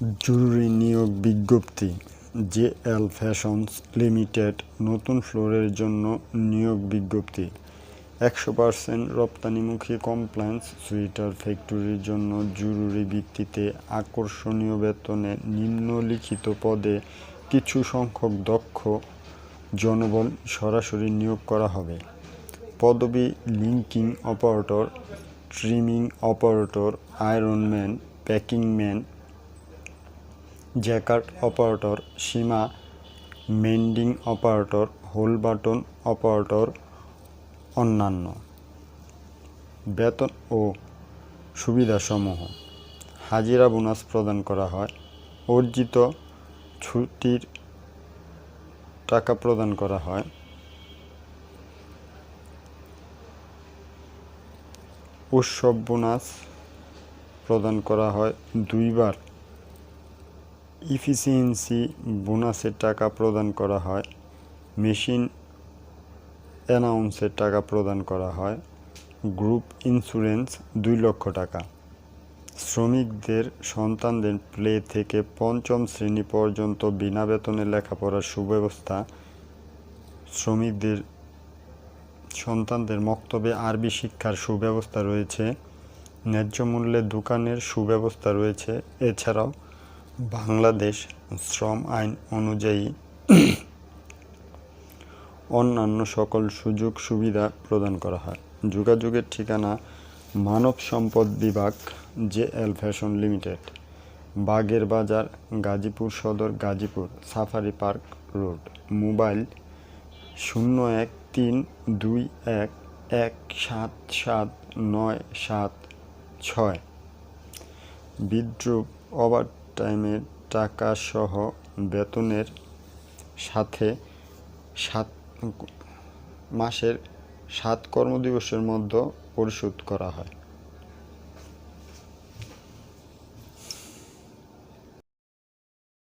জরুরি নিয়োগ বিজ্ঞপ্তি। জেএল ফ্যাশনস লিমিটেড নতুন ফ্লোরের জন্য নিয়োগ বিজ্ঞপ্তি। 100% রপ্তানিমুখী কমপ্লায়েন্স সুইটার ফ্যাক্টরির জন্য জরুরি ভিত্তিতে আকর্ষণীয় বেতনে নিম্নলিখিত পদে কিছু সংখ্যক দক্ষ জনবল সরাসরি নিয়োগ করা হবে। পদবি: linking operator, trimming operator, iron man, packing man, jacquard operator, সীমা mending operator, hole button operator, অন্যান্য। বেতন ও সুবিধাসমূহ: হাজিরা বোনাস প্রদান করা হয়, অর্জিত ছুটির টাকা প্রদান করা হয়, উৎসব বোনাস প্রদান করা হয় 2 বার, ইফিসিয়েন্সি বোনাসের টাকা প্রদান করা হয়, মেশিন অ্যালাউন্সের টাকা প্রদান করা হয়, গ্রুপ ইন্স্যুরেন্স 2 লক্ষ টাকা। শ্রমিকদের সন্তানদের প্লে থেকে 5ম শ্রেণী পর্যন্ত বিনা বেতনে লেখাপড়ার সুব্যবস্থা। শ্রমিকদের সন্তানদের মক্তবে আরবি শিক্ষার সুব্যবস্থা রয়েছে। ন্যায্য মূল্যে দোকানের সুব্যবস্থা রয়েছে। এছাড়াও বাংলাদেশ শ্রম আইন অনুযায়ী অন্যান্য সকল সুযোগ সুবিধা প্রদান করা হয়। যোগাযোগের ঠিকানা: মানব সম্পদ বিভাগ, জেএল ফ্যাশন লিমিটেড, বাগের বাজার, গাজীপুর সদর, Gazipur, safari park road. Mobile: 0132117796। বিদ্রুপ ওভারটাইমের টাকা সহ বেতনের সাথে মাসের 7 কর্মদিবসের মধ্যে পরিশোধ করা হয়।